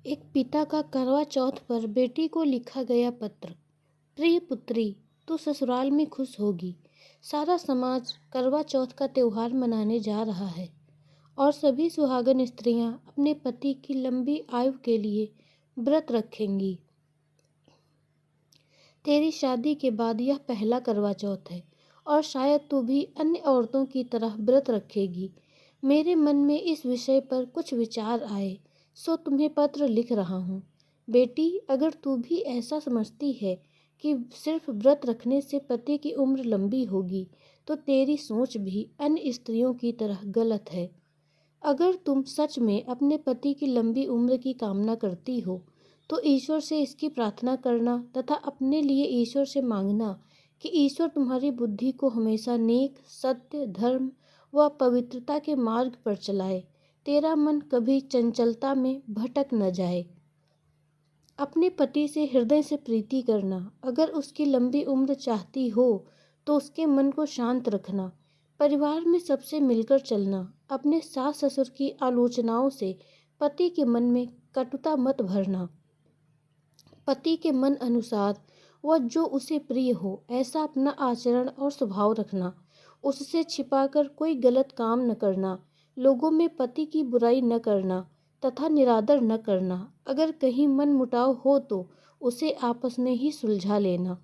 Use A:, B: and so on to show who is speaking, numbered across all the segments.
A: एक पिता का करवा चौथ पर बेटी को लिखा गया पत्र। प्रिय पुत्री, तू ससुराल में खुश होगी। सारा समाज करवा चौथ का त्योहार मनाने जा रहा है और सभी सुहागन स्त्रियां अपने पति की लंबी आयु के लिए व्रत रखेंगी। तेरी शादी के बाद यह पहला करवा चौथ है और शायद तू भी अन्य औरतों की तरह व्रत रखेगी। मेरे मन में इस विषय पर कुछ विचार आए, सो तुम्हें पत्र लिख रहा हूँ। बेटी, अगर तू भी ऐसा समझती है कि सिर्फ व्रत रखने से पति की उम्र लंबी होगी, तो तेरी सोच भी अन्य स्त्रियों की तरह गलत है। अगर तुम सच में अपने पति की लंबी उम्र की कामना करती हो, तो ईश्वर से इसकी प्रार्थना करना तथा अपने लिए ईश्वर से मांगना कि ईश्वर तुम्हारी बुद्धि को हमेशा नेक, सत्य, धर्म व पवित्रता के मार्ग पर चलाए। तेरा मन कभी चंचलता में भटक न जाए। अपने पति से हृदय से प्रीति करना। अगर उसकी लंबी उम्र चाहती हो तो उसके मन को शांत रखना। परिवार में सबसे मिलकर चलना। अपने सास ससुर की आलोचनाओं से पति के मन में कटुता मत भरना। पति के मन अनुसार वह जो उसे प्रिय हो ऐसा अपना आचरण और स्वभाव रखना। उससे छिपाकर कोई गलत काम न करना। लोगों में पति की बुराई न करना तथा निरादर न करना। अगर कहीं मन मुटाव हो तो उसे आपस में ही सुलझा लेना।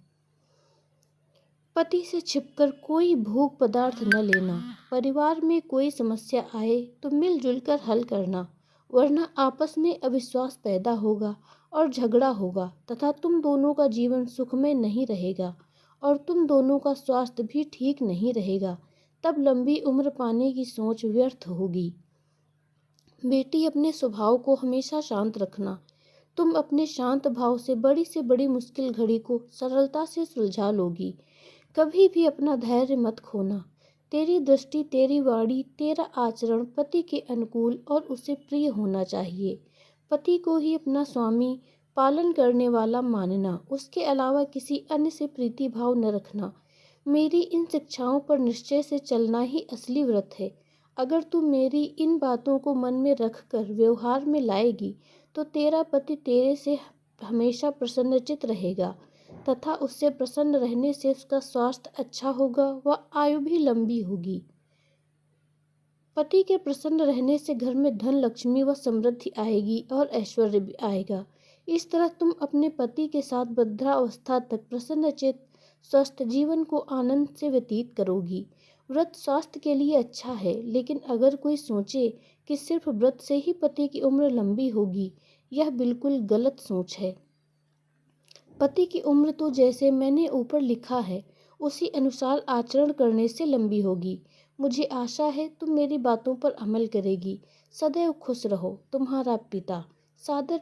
A: पति से छिपकर कोई भोग पदार्थ न लेना। परिवार में कोई समस्या आए तो मिलजुल कर हल करना, वरना आपस में अविश्वास पैदा होगा और झगड़ा होगा तथा तुम दोनों का जीवन सुखमय नहीं रहेगा और तुम दोनों का स्वास्थ्य भी ठीक नहीं रहेगा। तब लंबी उम्र पाने की सोच व्यर्थ होगी। बेटी, अपने स्वभाव को हमेशा शांत रखना। तुम अपने शांत भाव से बड़ी मुश्किल घड़ी को सरलता से सुलझा लोगी। कभी भी अपना धैर्य मत खोना। तेरी दृष्टि, तेरी वाणी, तेरा आचरण पति के अनुकूल और उसे प्रिय होना चाहिए। पति को ही अपना स्वामी, पालन करने वाला मानना। उसके अलावा किसी अन्य से प्रीति भाव न रखना। मेरी इन शिक्षाओं पर निश्चय से चलना ही असली व्रत है। अगर तू मेरी इन बातों को मन में रखकर व्यवहार में लाएगी तो तेरा पति तेरे से हमेशा प्रसन्नचित्त रहेगा तथा उससे प्रसन्न रहने से उसका स्वास्थ्य अच्छा होगा व आयु भी लंबी होगी। पति के प्रसन्न रहने से घर में धन, लक्ष्मी व समृद्धि आएगी और ऐश्वर्य भी आएगा। इस तरह तुम अपने पति के साथ वृद्धावस्था तक प्रसन्नचित्त स्वस्थ जीवन को आनंद से व्यतीत करोगी। व्रत स्वास्थ्य के लिए अच्छा है, लेकिन अगर कोई सोचे कि सिर्फ व्रत से ही पति की उम्र लंबी होगी, यह बिल्कुल गलत सोच है। पति की उम्र तो जैसे मैंने ऊपर लिखा है उसी अनुसार आचरण करने से लंबी होगी। मुझे आशा है तुम मेरी बातों पर अमल करेगी। सदैव खुश रहो। तुम्हारा पिता। सादर।